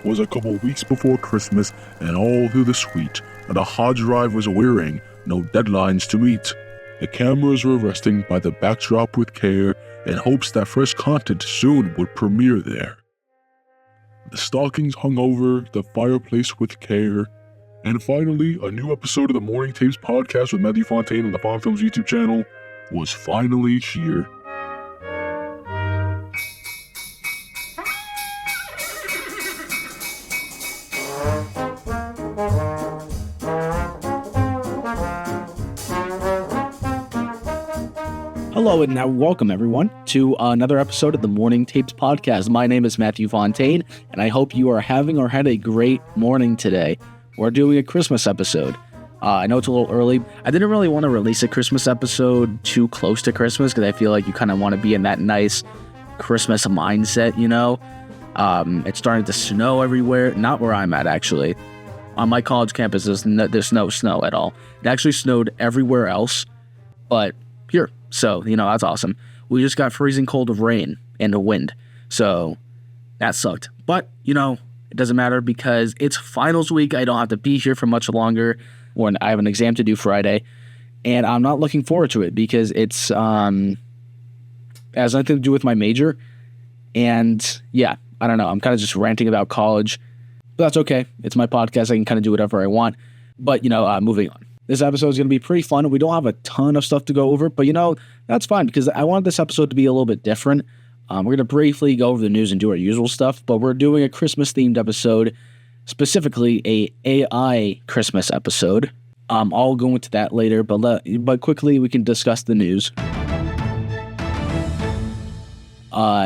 was a couple weeks before Christmas, and all through the suite, the hard drive was wearing no deadlines to meet. The cameras were resting by the backdrop with care in hopes that fresh content soon would premiere there. The stockings hung over the fireplace with care, and finally, a new episode of the Morning Tapes podcast with Matthew Fontaine on the Font Films YouTube channel was finally here. Hello and now welcome everyone to another episode of the Morning Tapes podcast. My name is Matthew Fontaine and I hope you are having or had a great morning today. We're doing a Christmas episode. I know it's a little early. I didn't really want to release a Christmas episode too close to Christmas because I feel like you kind of want to be in that nice Christmas mindset, you know? It's starting to snow everywhere. Not where I'm at, actually. On my college campus, there's no snow at all. It actually snowed everywhere else, but here. So, that's awesome. We just got freezing cold of rain and a wind. So, that sucked. But, it doesn't matter because it's finals week. I don't have to be here for much longer when I have an exam to do Friday. And I'm not looking forward to it because it's, has nothing to do with my major. And, yeah, I don't know. I'm kind of just ranting about college. But that's okay. It's my podcast. I can kind of do whatever I want. But, moving on. This episode is going to be pretty fun. We don't have a ton of stuff to go over, but that's fine because I want this episode to be a little bit different. We're going to briefly go over the news and do our usual stuff, but we're doing a Christmas-themed episode, specifically a AI Christmas episode. I'll go into that later, but quickly we can discuss the news.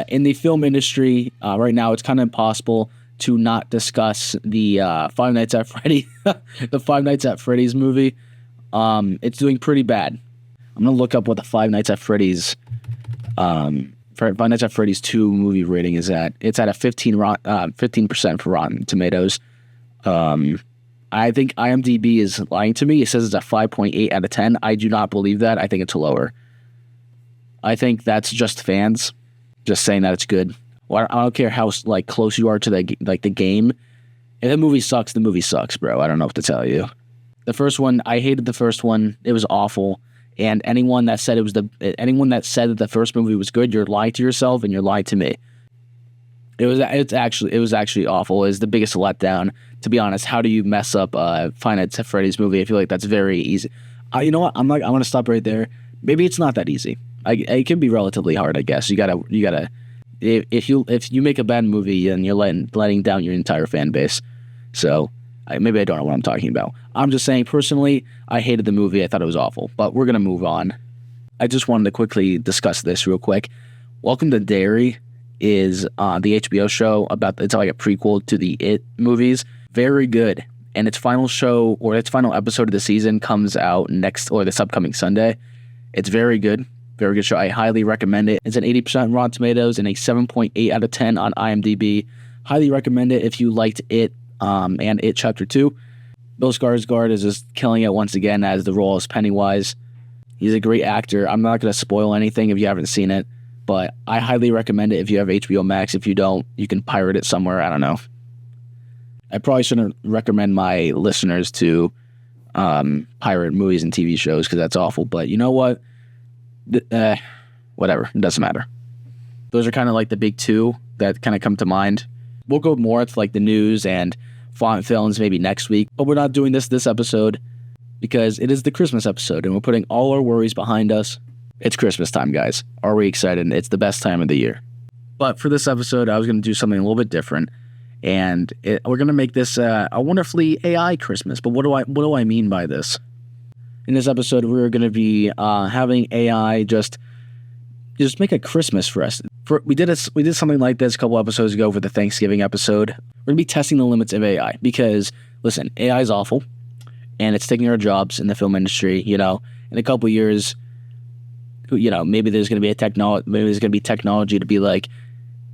In the film industry, right now it's kind of impossible to not discuss the Five Nights at Freddy's, the Five Nights at Freddy's movie. It's doing pretty bad. I'm gonna look up what the Five Nights at Freddy's, Five Nights at Freddy's 2 movie rating is at. It's at a 15% for Rotten Tomatoes. I think IMDb is lying to me. It says it's a 5.8 out of 10. I do not believe that. I think it's lower. I think that's just fans just saying that it's good. Well, I don't care how close you are to the game. If the movie sucks, bro. I don't know what to tell you. The first one, I hated the first one. It was awful. And anyone that said that the first movie was good, you're lying to yourself and you're lying to me. It was actually awful. It was the biggest letdown. To be honest, how do you mess up Five Nights at Freddy's movie? I feel like that's very easy. You know what? I'm going to stop right there. Maybe it's not that easy. It can be relatively hard, I guess. You gotta. If you make a bad movie, then you're letting down your entire fan base. So maybe I don't know what I'm talking about. I'm just saying, personally, I hated the movie. I thought it was awful. But we're going to move on. I just wanted to quickly discuss this real quick. Welcome to Derry is the HBO show it's like a prequel to the It movies. Very good. And its final episode of the season comes out this upcoming Sunday. It's very good. Very good show. I highly recommend it. It's an 80% on Rotten Tomatoes and a 7.8 out of 10 on IMDb. Highly recommend it if you liked It and It Chapter 2. Bill Skarsgård is just killing it once again as the role as Pennywise. He's a great actor. I'm not going to spoil anything if you haven't seen it, but I highly recommend it if you have HBO Max. If you don't, you can pirate it somewhere. I don't know. I probably shouldn't recommend my listeners to pirate movies and TV shows because that's awful, but you know what? Whatever. It doesn't matter. Those are kind of like the big two that kind of come to mind. We'll go more into the news and font films maybe next week, but we're not doing this episode because it is the Christmas episode and we're putting all our worries behind us. It's Christmas time, guys. Are we excited? It's the best time of the year. But for this episode, I was going to do something a little bit different, and we're going to make this a wonderfully AI Christmas. But what do I mean by this? In this episode, we're going to be having AI just make a Christmas for us. We did something like this a couple episodes ago for the Thanksgiving episode. We're going to be testing the limits of AI because, listen, AI is awful, and it's taking our jobs in the film industry. In a couple years, maybe there's going to be technology to be like,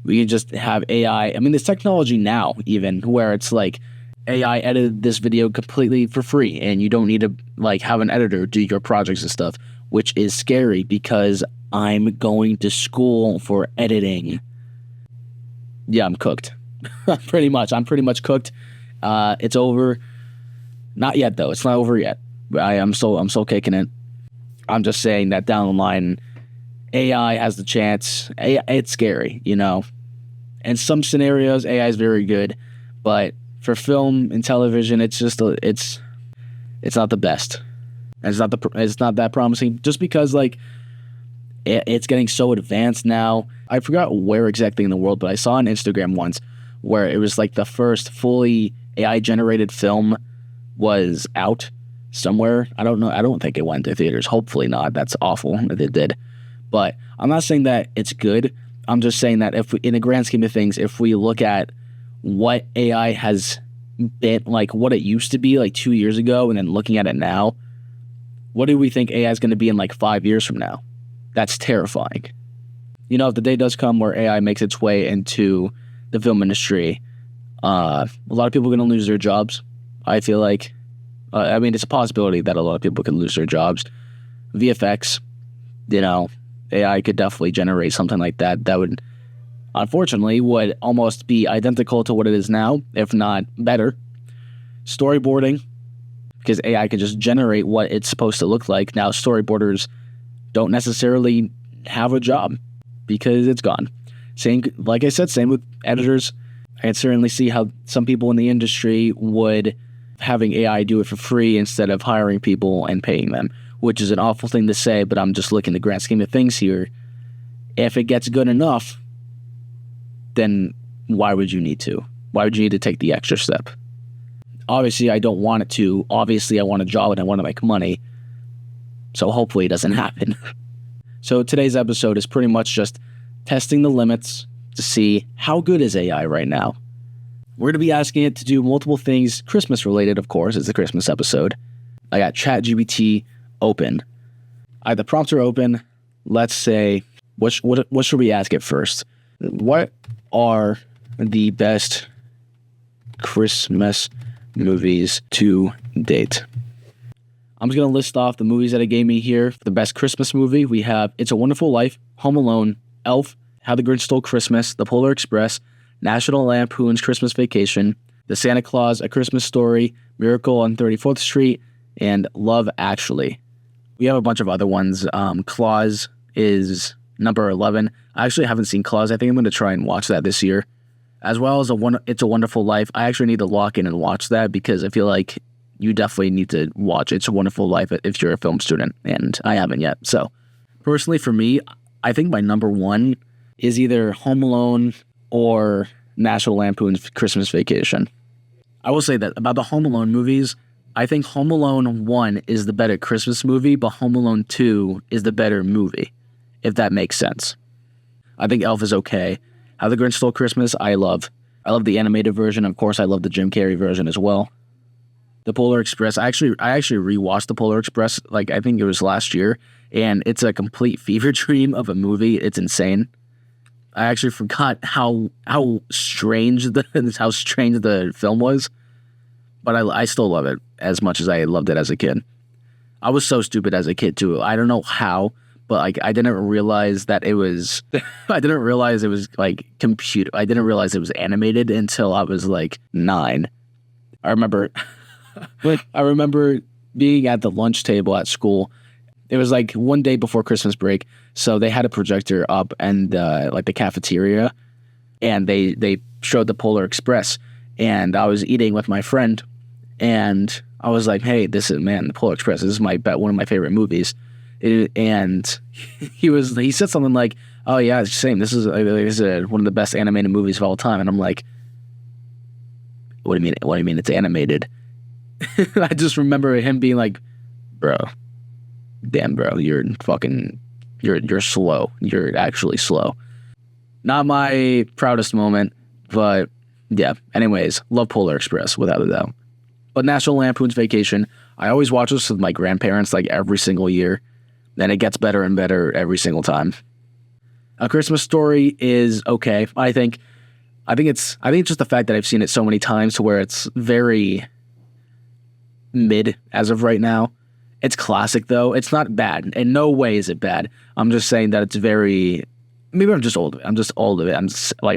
we can just have AI. I mean, there's technology now even where it's like AI edited this video completely for free and you don't need to have an editor do your projects and stuff, which is scary because I'm going to school for editing. Yeah, I'm cooked. pretty much. I'm pretty much cooked. It's over. Not yet though. It's not over yet. I'm still kicking it. I'm just saying that down the line, AI has the chance. It's scary, you know. In some scenarios, AI is very good, but for film and television, it's not the best. It's not that promising. Just because like it's getting so advanced now. I forgot where exactly in the world, but I saw on Instagram once where it was like the first fully AI generated film was out somewhere. I don't know. I don't think it went to theaters. Hopefully not. That's awful if it did. But I'm not saying that it's good. I'm just saying that if we, in the grand scheme of things, if we look at what AI has been, like what it used to be like 2 years ago, and then looking at it now, what do we think AI is going to be in like 5 years from now? That's terrifying. You know, if the day does come where AI makes its way into the film industry, a lot of people are going to lose their jobs. I feel like, I mean, it's a possibility that a lot of people could lose their jobs. VFX, you know, AI could definitely generate something like that. That would, unfortunately, would almost be identical to what it is now, if not better. Storyboarding, because AI could just generate what it's supposed to look like. Now, storyboarders don't necessarily have a job because it's gone. Same, like I said, same with editors. I can certainly see how some people in the industry would having AI do it for free instead of hiring people and paying them, which is an awful thing to say, but I'm just looking at the grand scheme of things here. If it gets good enough, then why would you need to? Why would you need to take the extra step? Obviously, I don't want it to. Obviously, I want a job and I want to make money. So hopefully it doesn't happen. So today's episode is pretty much just testing the limits to see how good is AI right now. We're going to be asking it to do multiple things, Christmas related, of course. It's a Christmas episode. I got ChatGPT open. I have the prompter open. Let's say, what should we ask it first? What are the best Christmas movies to date? I'm just going to list off the movies that it gave me here. The best Christmas movie, we have It's a Wonderful Life, Home Alone, Elf, How the Grinch Stole Christmas, The Polar Express, National Lampoon's Christmas Vacation, The Santa Claus, A Christmas Story, Miracle on 34th Street, and Love Actually. We have a bunch of other ones. Claus is number 11. I actually haven't seen Claus. I think I'm going to try and watch that this year. As well as It's a Wonderful Life. I actually need to lock in and watch that because I feel like you definitely need to watch It's a Wonderful Life if you're a film student, and I haven't yet. So, personally for me, I think my number one is either Home Alone or National Lampoon's Christmas Vacation. I will say that about the Home Alone movies, I think Home Alone 1 is the better Christmas movie, but Home Alone 2 is the better movie, if that makes sense. I think Elf is okay. How the Grinch Stole Christmas, I love. I love the animated version. Of course, I love the Jim Carrey version as well. The Polar Express, I actually rewatched The Polar Express, like I think it was last year, and it's a complete fever dream of a movie. It's insane. I actually forgot how strange the film was, but I still love it as much as I loved it as a kid. I was so stupid as a kid too. I don't know how, but like I didn't realize that it was. I didn't realize it was like computer. I didn't realize it was animated until I was like 9. I remember. I remember being at the lunch table at school. It was like one day before Christmas break, so they had a projector up and like the cafeteria, and they showed the Polar Express, and I was eating with my friend, and I was like, "Hey, the Polar Express. This is one of my favorite movies," and he said something like, "Oh yeah, it's the same. This is one of the best animated movies of all time," and I'm like, "What do you mean? What do you mean it's animated?" I just remember him being like, "Bro, damn, bro, you're slow. You're actually slow." Not my proudest moment, but yeah. Anyways, love Polar Express without a doubt. But National Lampoon's Vacation, I always watch this with my grandparents like every single year, and it gets better and better every single time. A Christmas Story is okay. I think it's just the fact that I've seen it so many times to where it's very mid as of right now. It's classic though. It's not bad. In no way is it bad. I'm just saying that it's very. Maybe I'm just old of it. I'm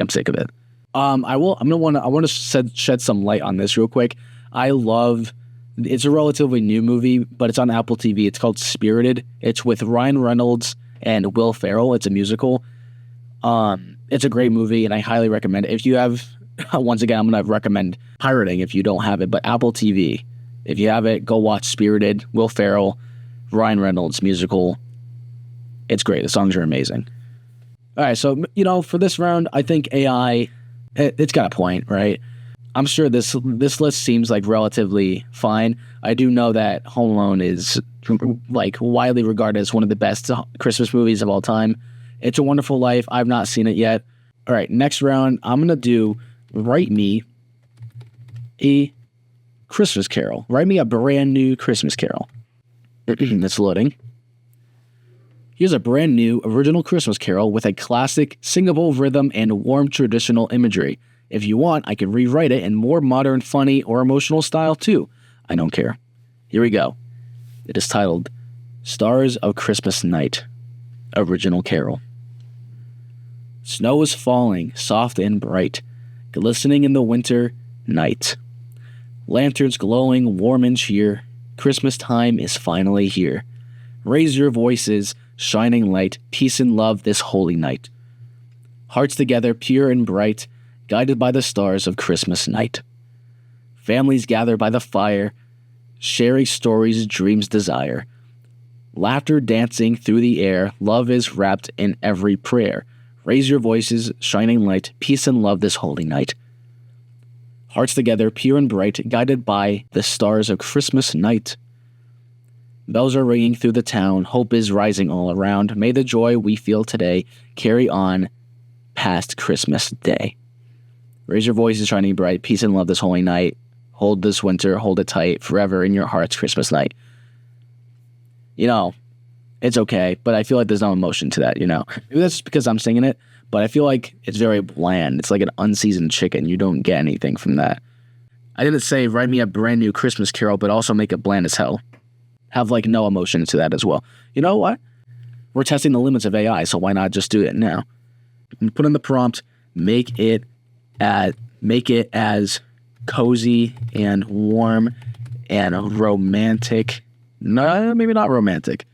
sick of it. I will. I want to shed some light on this real quick. I love. It's a relatively new movie, but it's on Apple TV. It's called Spirited. It's with Ryan Reynolds and Will Ferrell. It's a musical. It's a great movie, and I highly recommend it. If you have, once again, I'm gonna recommend pirating if you don't have it, but Apple TV. If you have it, go watch Spirited. Will Ferrell, Ryan Reynolds musical. It's great. The songs are amazing. All right, so for this round, I think AI. It's got a point, right? I'm sure this list seems like relatively fine. I do know that Home Alone is like widely regarded as one of the best Christmas movies of all time. It's a Wonderful Life. I've not seen it yet. All right, next round, I'm gonna do Write Me a Christmas Carol. Write me a brand new Christmas Carol. It's loading. Here's a brand new original Christmas Carol with a classic singable rhythm and warm traditional imagery. If you want, I can rewrite it in more modern, funny, or emotional style too. I don't care. Here we go. It is titled Stars of Christmas Night, Original Carol. Snow is falling, soft and bright, glistening in the winter night. Lanterns glowing warm and cheer. Christmas time is finally here. Raise your voices, shining light, peace and love this holy night. Hearts together, pure and bright, guided by the stars of Christmas night. Families gather by the fire, sharing stories, dreams, desire. Laughter dancing through the air, love is wrapped in every prayer. Raise your voices, shining light, peace and love this holy night. Hearts together, pure and bright, guided by the stars of Christmas night. Bells are ringing through the town, hope is rising all around. May the joy we feel today carry on past Christmas Day. Raise your voices, shining bright, peace and love this holy night. Hold this winter, hold it tight, forever in your hearts, Christmas night. It's okay, but I feel like there's no emotion to that, Maybe that's just because I'm singing it, but I feel like it's very bland. It's like an unseasoned chicken. You don't get anything from that. I didn't say write me a brand new Christmas Carol, but also make it bland as hell. Have no emotion to that as well. You know what? We're testing the limits of AI, so why not just do it now? Put in the prompt, make it as cozy and warm and romantic. No, maybe not romantic.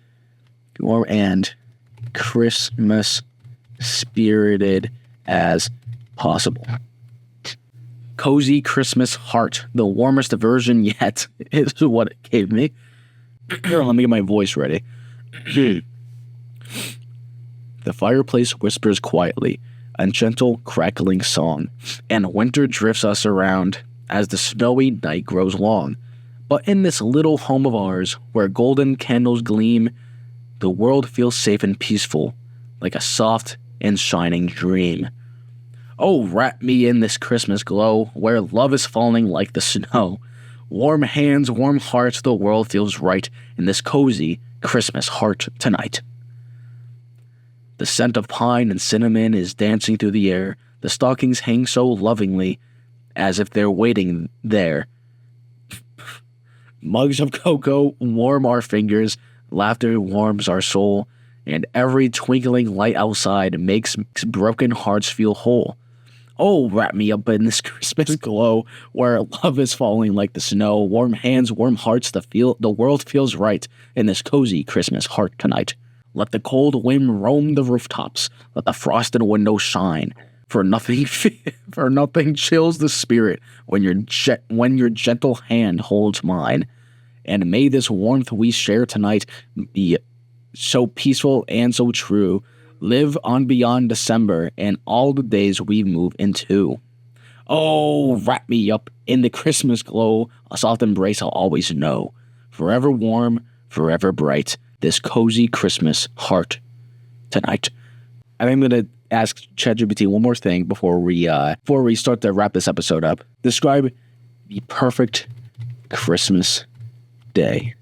Warm and Christmas spirited as possible. Cozy Christmas heart, the warmest version yet, is what it gave me. Here, let me get my voice ready. The fireplace whispers quietly, a gentle crackling song, and winter drifts us around as the snowy night grows long. But in this little home of ours, where golden candles gleam, the world feels safe and peaceful, like a soft and shining dream. Oh, wrap me in this Christmas glow, where love is falling like the snow. Warm hands, warm hearts, the world feels right in this cozy Christmas heart tonight. The scent of pine and cinnamon is dancing through the air. The stockings hang so lovingly, as if they're waiting there. Mugs of cocoa warm our fingers, laughter warms our soul, and every twinkling light outside makes broken hearts feel whole. Oh, wrap me up in this Christmas glow, where love is falling like the snow. Warm hands, warm hearts, the world feels right in this cozy Christmas heart tonight. Let the cold wind roam the rooftops, let the frosted windows shine, for nothing chills the spirit when your gentle hand holds mine. And may this warmth we share tonight be so peaceful and so true. Live on beyond December and all the days we move into. Oh, wrap me up in the Christmas glow, a soft embrace I'll always know. Forever warm, forever bright, this cozy Christmas heart tonight. I'm going to ask ChatGPT one more thing before we start to wrap this episode up. Describe the perfect Christmas day.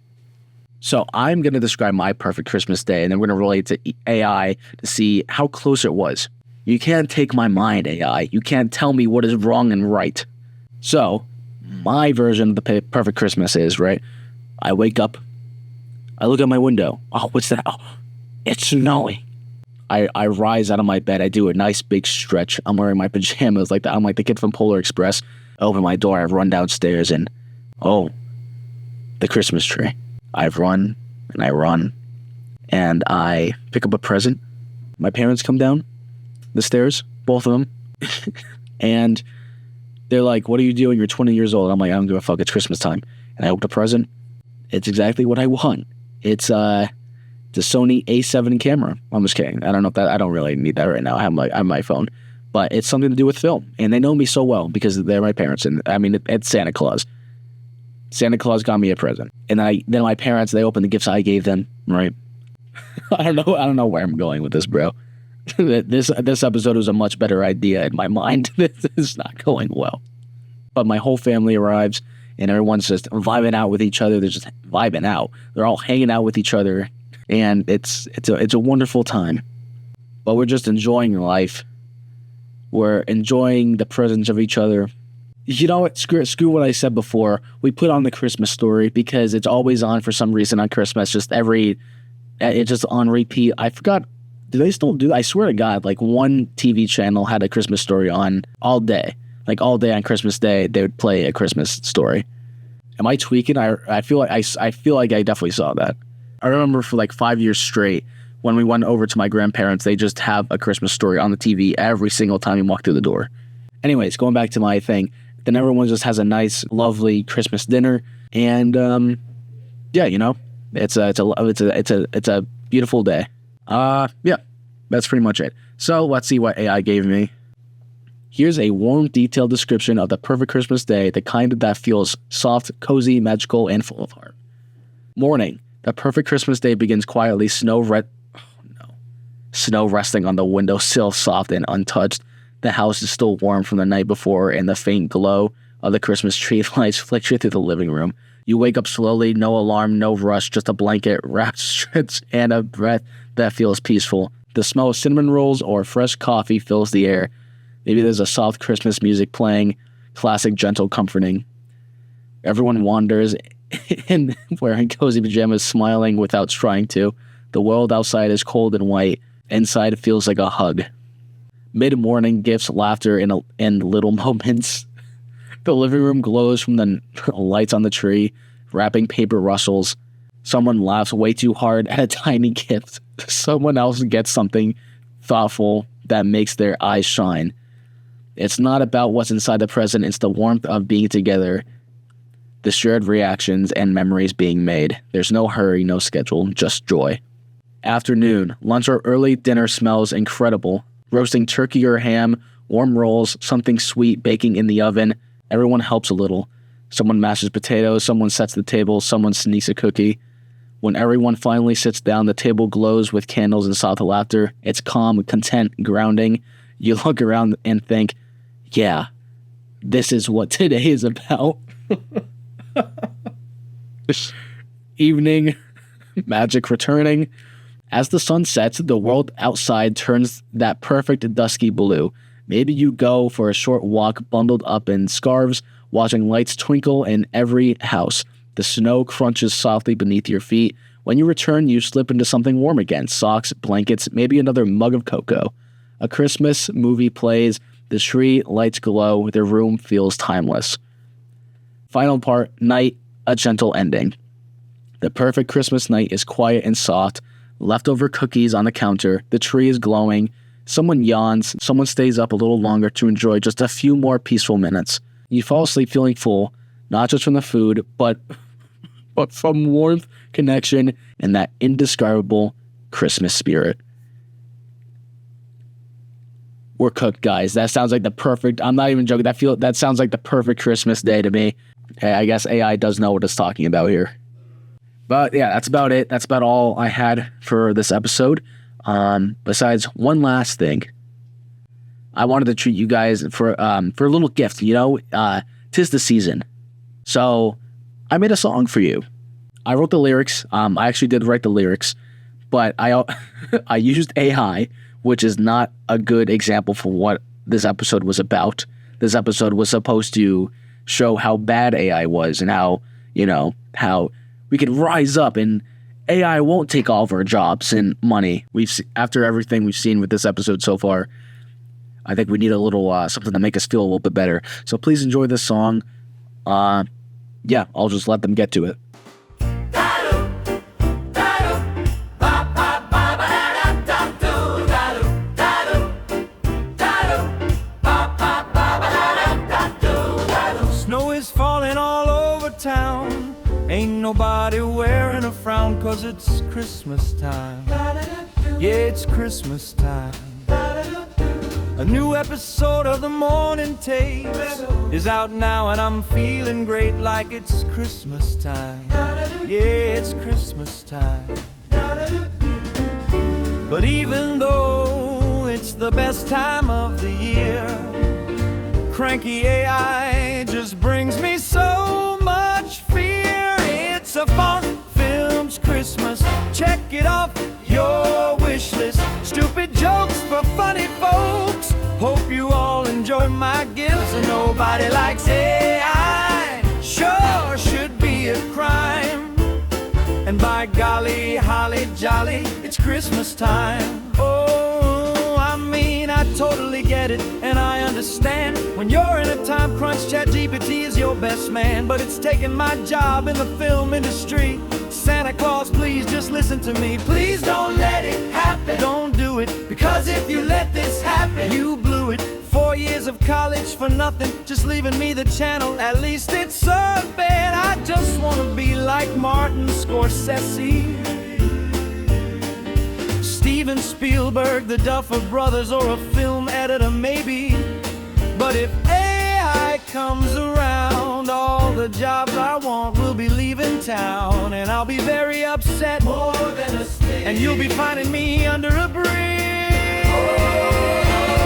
So I'm going to describe my perfect Christmas day, and then we're going to relate to AI to see how close it was. You can't take my mind, AI. You can't tell me what is wrong and right. So my version of the perfect Christmas is, right, I wake up, I look out my window. Oh, what's that? Oh, it's snowing. I rise out of my bed. I do a nice big stretch. I'm wearing my pajamas like that. I'm like the kid from Polar Express. I open my door. I run downstairs and, oh, the Christmas tree. I run and I run and I pick up a present. My parents come down the stairs, both of them. And they're like, what are you doing? You're 20 years old. I'm like, I don't give a fuck. It's Christmas time. And I open a present. It's exactly what I want. It's the Sony A7 camera. I'm just kidding. I don't really need that right now. I have my phone, but it's something to do with film. And they know me so well because they're my parents. And I mean, it's Santa Claus. Santa Claus got me a present. And then my parents, they opened the gifts I gave them, right? I don't know where I'm going with this, bro. This episode was a much better idea in my mind. This is not going well. But my whole family arrives and everyone's just vibing out with each other. They're just vibing out. They're all hanging out with each other. And it's a wonderful time. But we're just enjoying life. We're enjoying the presence of each other. You know what? Screw what I said before. We put on the Christmas Story because it's always on for some reason on Christmas. It's just on repeat. I forgot. Do they still do? I swear to God, like one TV channel had a Christmas Story on all day. Like all day on Christmas Day, they would play a Christmas Story. Am I tweaking? I feel like I definitely saw that. I remember for like 5 years straight, when we went over to my grandparents, they just have a Christmas Story on the TV every single time you walk through the door. Anyways, going back to my thing, then everyone just has a nice, lovely Christmas dinner, and yeah, you know, it's a beautiful day. Yeah, that's pretty much it. So let's see what AI gave me. Here's a warm, detailed description of the perfect Christmas day, the kind that feels soft, cozy, magical, and full of heart. Morning. The perfect Christmas day begins quietly, snow resting on the windowsill, soft and untouched. The house is still warm from the night before, and the faint glow of the Christmas tree lights flicker through the living room. You wake up slowly, no alarm, no rush, just a blanket, wrapped strips, and a breath that feels peaceful. The smell of cinnamon rolls or fresh coffee fills the air. Maybe there's a soft Christmas music playing, classic, gentle, comforting. Everyone wanders in wearing cozy pajamas, smiling without trying to. The world outside is cold and white. Inside it feels like a hug. Mid-morning, gifts, laughter, and little moments. The living room glows from the lights on the tree. Wrapping paper rustles. Someone laughs way too hard at a tiny gift. Someone else gets something thoughtful that makes their eyes shine. It's not about what's inside the present, it's the warmth of being together, the shared reactions and memories being made. There's no hurry, no schedule, just joy. Afternoon, lunch or early dinner smells incredible. Roasting turkey or ham, warm rolls, something sweet baking in the oven. Everyone helps a little. Someone mashes potatoes, someone sets the table, someone sneaks a cookie. When everyone finally sits down, the table glows with candles and soft laughter. It's calm, content, grounding. You look around and think, yeah, this is what today is about. Evening, magic returning. As the sun sets, the world outside turns that perfect dusky blue. Maybe you go for a short walk bundled up in scarves, watching lights twinkle in every house. The snow crunches softly beneath your feet. When you return, you slip into something warm again. Socks, blankets, maybe another mug of cocoa. A Christmas movie plays. The tree lights glow. The room feels timeless. Final part, night, a gentle ending. The perfect Christmas night is quiet and soft. Leftover cookies on the counter. The tree is glowing. Someone yawns. Someone stays up a little longer to enjoy just a few more peaceful minutes. You fall asleep feeling full, not just from the food, but from warmth, connection, and that indescribable Christmas spirit. We're cooked, guys. That sounds like the perfect, I'm not even joking, that sounds like the perfect Christmas day to me. I guess AI does know what it's talking about here. But yeah, that's about it. That's about all I had for this episode. Besides one last thing, I wanted to treat you guys for a little gift. You know, 'tis the season, so I made a song for you. I wrote the lyrics. I actually did write the lyrics, but I used AI, which is not a good example for what this episode was about. This episode was supposed to show how bad AI was and how, you know, how we could rise up and AI won't take all of our jobs and money. After everything we've seen with this episode so far, I think we need a little something to make us feel a little bit better. So please enjoy this song. Yeah, I'll just let them get to it. Snow is falling all over town. Ain't nobody wearing a frown, 'cause it's Christmas time. Yeah, it's Christmas time. A new episode of the morning tapes is out now, and I'm feeling great, like it's Christmas time. Yeah, it's Christmas time. But even though it's the best time of the year, cranky AI just brings me so much fear. It's a fun films Christmas. Check it off your wish list. Stupid jokes for funny folks. Hope you all enjoy my gifts. And nobody likes AI. Sure should be a crime. And by golly, holly jolly, it's Christmas time. Oh, I mean, I totally get it, and I understand. When you're in a time crunch, ChatGPT is your best man. But it's taking my job in the film industry. Santa Claus, please just listen to me. Please don't let it happen. Don't do it, because if you let this happen, you blew it. 4 years of college for nothing, just leaving me the channel. At least it's so bad. I just wanna be like Martin Scorsese, Steven Spielberg, the Duffer Brothers, or a film editor maybe. But if AI comes around, all the jobs I want will be leaving town. And I'll be very upset, more than a stick. And you'll be finding me under a bridge.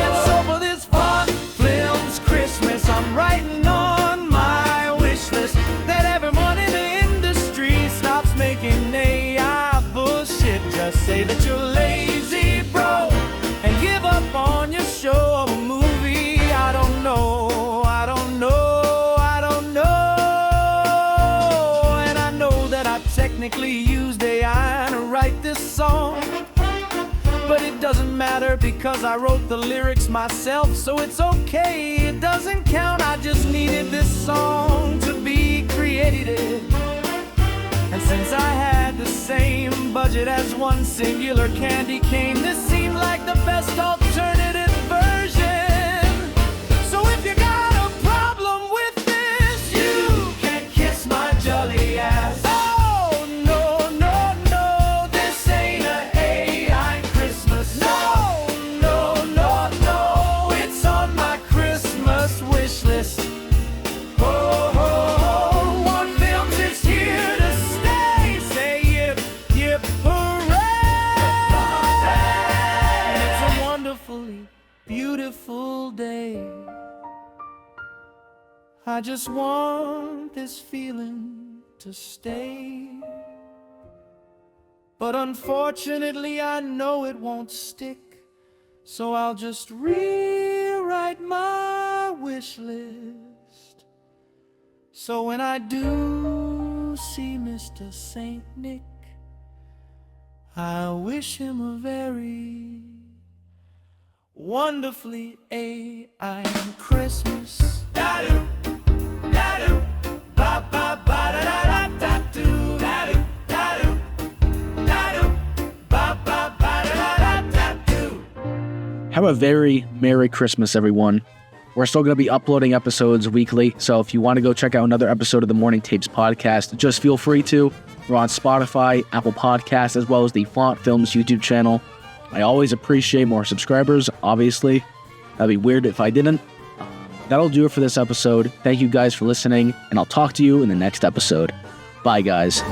And so for this fun films Christmas, I'm writing on my wish list that everyone in the industry stops making AI bullshit. Just say that you're lazy, bro, and give up on your show or movie. I don't know. And I know that I technically used AI to write this song, but it doesn't matter because I wrote the lyrics myself, so it's okay, it doesn't count. I just needed this song to be created. And since I had the same budget as one singular candy cane, this seemed like the best alternative version. So if you got a problem with this, you can kiss my jolly ass. Oh, no, no, no, this ain't a AI Christmas. No, no, no, no, it's on my Christmas wish list. Oh, oh, oh, one films is here to stay. Say yip, yip, hooray! And it's a wonderfully beautiful day. I just want this feeling to stay. But unfortunately, I know it won't stick. So I'll just rewrite my wish list. So when I do see Mr. Saint Nick, I wish him a very wonderfully AI Christmas. Da-do, da-do, ba-ba-ba-da-da-da-da-do. Da-do, da-do, da-do, ba-ba-ba-da-da-da-da-do. Have a very Merry Christmas, everyone. We're still going to be uploading episodes weekly, so if you want to go check out another episode of the Morning Tapes podcast, just feel free to. We're on Spotify, Apple Podcasts, as well as the Font Films YouTube channel. I always appreciate more subscribers, obviously. That'd be weird if I didn't. That'll do it for this episode. Thank you guys for listening, and I'll talk to you in the next episode. Bye, guys.